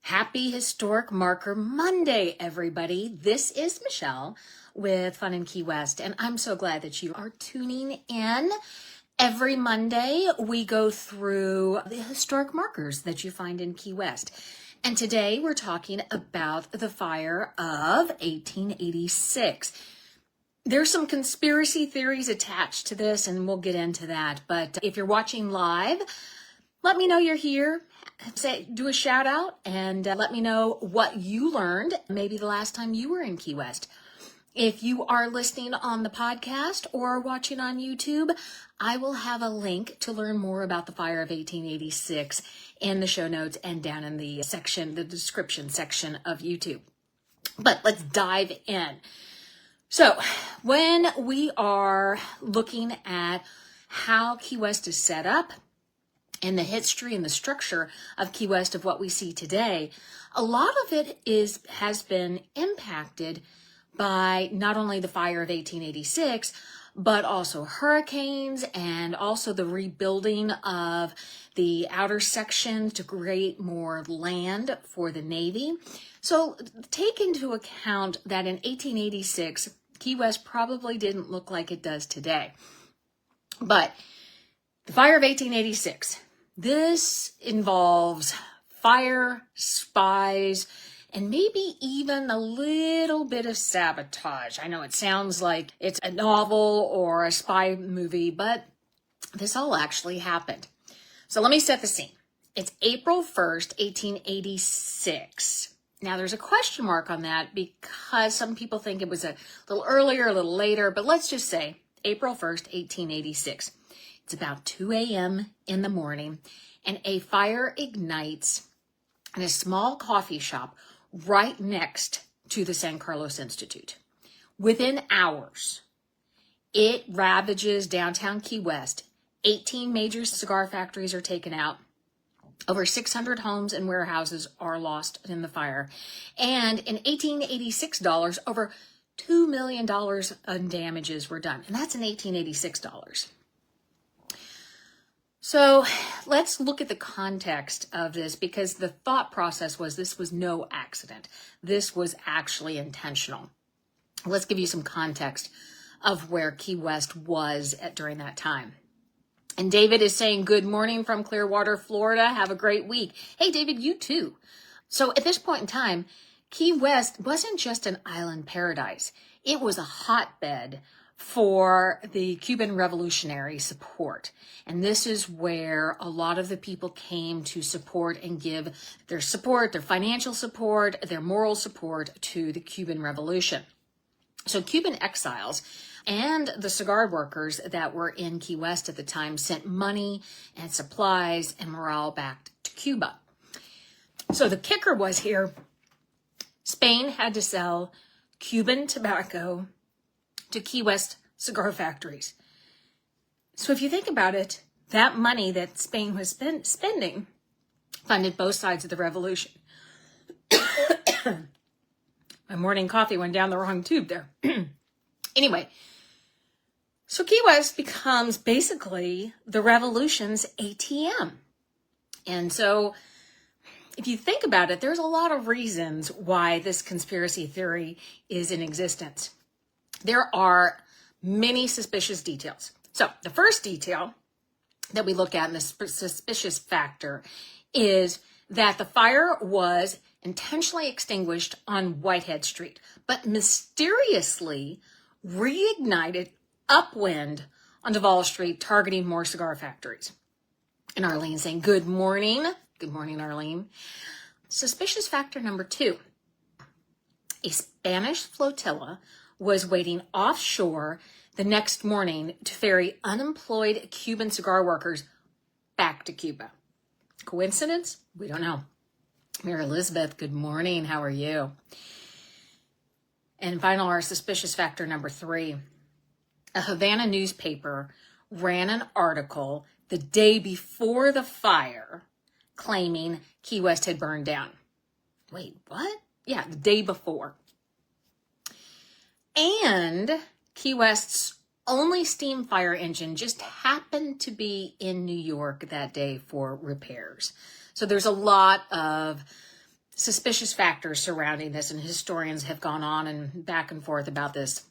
Happy Historic Marker Monday, everybody. This is Michelle with Fun in Key West, and I'm so glad that you are tuning in. Every Monday, we go through the historic markers that you find in Key West. And today, we're talking about the fire of 1886. There's some conspiracy theories attached to this, and we'll get into that. But if you're watching live, let me know you're here. Do a shout out and let me know what you learned, maybe the last time you were in Key West. If you are listening on the podcast or watching on YouTube, I will have a link to learn more about the fire of 1886 in the show notes and down in the description section of YouTube. But let's dive in. So when we are looking at how Key West is set up, and the history and the structure of Key West of what we see today, a lot of it has been impacted by not only the fire of 1886, but also hurricanes and also the rebuilding of the outer section to create more land for the Navy. So take into account that in 1886, Key West probably didn't look like it does today. But the fire of 1886, this involves fire, spies, and maybe even a little bit of sabotage. I know it sounds like it's a novel or a spy movie, but this all actually happened. So let me set the scene. It's April 1st, 1886. Now there's a question mark on that because some people think it was a little earlier, a little later, but let's just say April 1st, 1886. It's about 2 a.m. in the morning, and a fire ignites in a small coffee shop right next to the San Carlos Institute. Within hours, it ravages downtown Key West. 18 major cigar factories are taken out. Over 600 homes and warehouses are lost in the fire. And in 1886 dollars, over $2 million in damages were done. And that's in 1886 dollars. So let's look at the context of this, because the thought process was this was no accident. This was actually intentional. Let's give you some context of where Key West was during that time. And David is saying, good morning from Clearwater, Florida. Have a great week. Hey, David, you too. So at this point in time, Key West wasn't just an island paradise. It was a hotbed for the Cuban revolutionary support. And this is where a lot of the people came to support and give their support, their financial support, their moral support to the Cuban Revolution. So Cuban exiles and the cigar workers that were in Key West at the time sent money and supplies and morale back to Cuba. So the kicker was here, Spain had to sell Cuban tobacco to Key West cigar factories. So if you think about it, that money that Spain was spending funded both sides of the revolution. My morning coffee went down the wrong tube there. Anyway, so Key West becomes basically the revolution's ATM. And so if you think about it, there's a lot of reasons why this conspiracy theory is in existence. There are many suspicious details. So the first detail that we look at in the suspicious factor is that the fire was intentionally extinguished on Whitehead Street, but mysteriously reignited upwind on Duval Street, targeting more cigar factories. And Arlene saying, good morning. Good morning, Arlene. Suspicious factor number 2. A Spanish flotilla was waiting offshore the next morning to ferry unemployed Cuban cigar workers back to Cuba. Coincidence? We don't know. Mary Elizabeth, good morning. How are you? And final, our suspicious factor number 3. A Havana newspaper ran an article the day before the fire claiming Key West had burned down. Wait, what? Yeah, the day before. And Key West's only steam fire engine just happened to be in New York that day for repairs. So there's a lot of suspicious factors surrounding this, and historians have gone on and back and forth about this.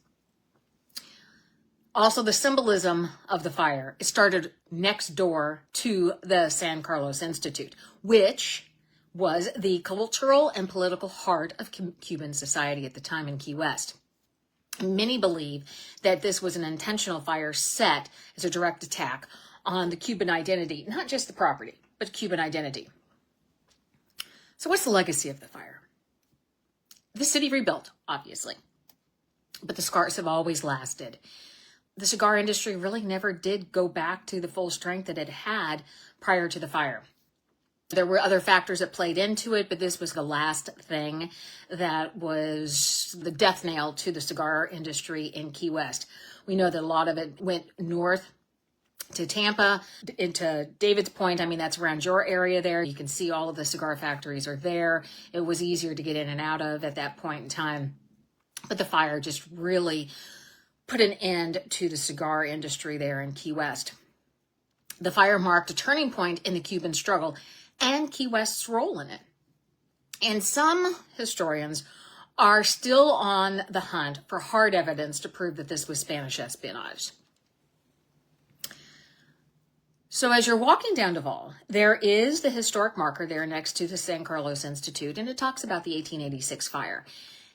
Also, the symbolism of the fire. It started next door to the San Carlos Institute, which was the cultural and political heart of Cuban society at the time in Key West. Many believe that this was an intentional fire set as a direct attack on the Cuban identity, not just the property, but Cuban identity. So what's the legacy of the fire? The city rebuilt, obviously, but the scars have always lasted. The cigar industry really never did go back to the full strength that it had prior to the fire. There were other factors that played into it, but this was the last thing that was the death nail to the cigar industry in Key West. We know that a lot of it went north to Tampa, into David's Point. I mean, that's around your area there. You can see all of the cigar factories are there. It was easier to get in and out of at that point in time. But the fire just really put an end to the cigar industry there in Key West. The fire marked a turning point in the Cuban struggle and Key West's role in it. And some historians are still on the hunt for hard evidence to prove that this was Spanish espionage. So as you're walking down Duval, there is the historic marker there next to the San Carlos Institute, and it talks about the 1886 fire.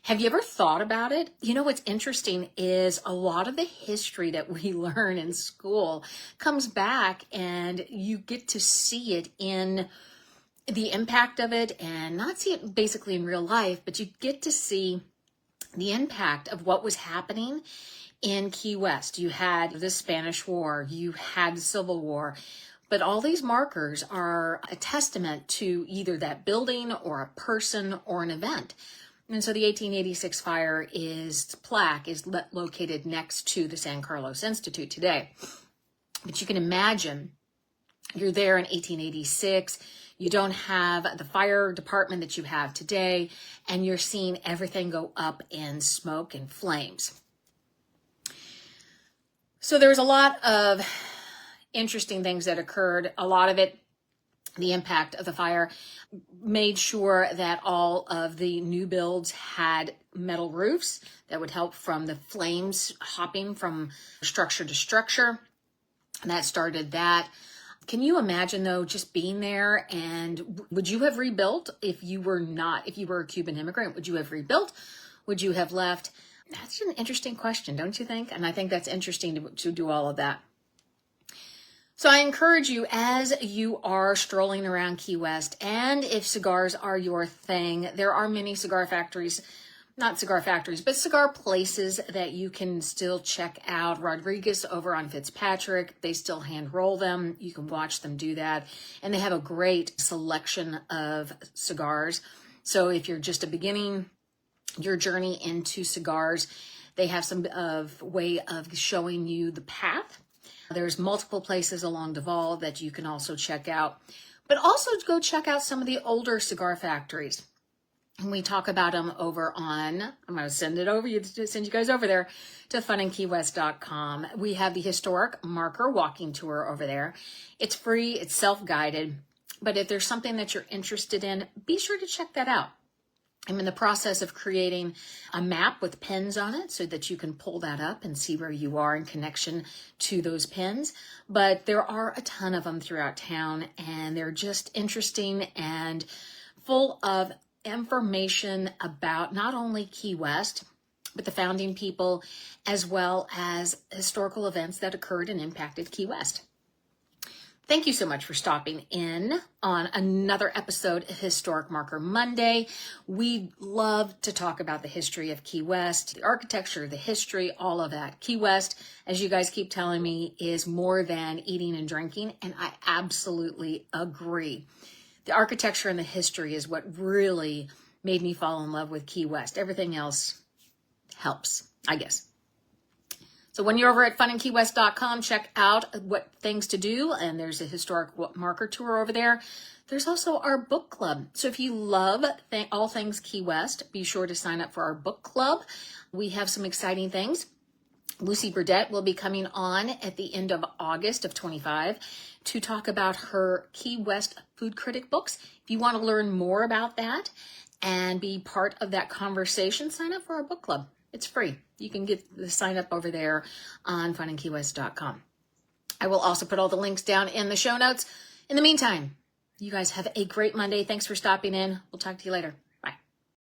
Have you ever thought about it? You know, what's interesting is a lot of the history that we learn in school comes back, and you get to see it in the impact of it, and not see it basically in real life, but you get to see the impact of what was happening in Key West. You had the Spanish War, you had the Civil War, but all these markers are a testament to either that building or a person or an event. And so the 1886 fire plaque is located next to the San Carlos Institute today. But you can imagine you're there in 1886, you don't have the fire department that you have today, and you're seeing everything go up in smoke and flames. So there's a lot of interesting things that occurred. A lot of it, the impact of the fire, made sure that all of the new builds had metal roofs that would help from the flames hopping from structure to structure. And that started that. Can you imagine, though, just being there? And would you have rebuilt if you were a Cuban immigrant? Would you have rebuilt? Would you have left? That's an interesting question, don't you think? And I think that's interesting to do all of that. So I encourage you, as you are strolling around Key West, and if cigars are your thing, there are many cigar factories, not cigar factories, but cigar places that you can still check out. Rodriguez over on Fitzpatrick, they still hand roll them. You can watch them do that. And they have a great selection of cigars. So if you're just beginning your journey into cigars, they have some way of showing you the path. There's multiple places along Duval that you can also check out, but also go check out some of the older cigar factories. And we talk about them over on, I'm going to send you guys over there to FunInKeyWest.com. We have the historic marker walking tour over there. It's free, it's self-guided, but if there's something that you're interested in, be sure to check that out. I'm in the process of creating a map with pins on it so that you can pull that up and see where you are in connection to those pins. But there are a ton of them throughout town, and they're just interesting and full of information about not only Key West, but the founding people, as well as historical events that occurred and impacted Key West. Thank you so much for stopping in on another episode of Historic Marker Monday. We love to talk about the history of Key West, the architecture, the history, all of that. Key West, as you guys keep telling me, is more than eating and drinking, and I absolutely agree. The architecture and the history is what really made me fall in love with Key West. Everything else helps, I guess. So when you're over at FunInKeyWest.com, check out what things to do, and there's a historic marker tour over there. There's also our book club. So if you love all things Key West, be sure to sign up for our book club. We have some exciting things. Lucy Burdett will be coming on at the end of August of 25 to talk about her Key West food critic books. If you want to learn more about that, and be part of that conversation, sign up for our book club. It's free. You can get the sign up over there on FunInKeyWest.com. I will also put all the links down in the show notes. In the meantime, you guys have a great Monday. Thanks for stopping in. We'll talk to you later.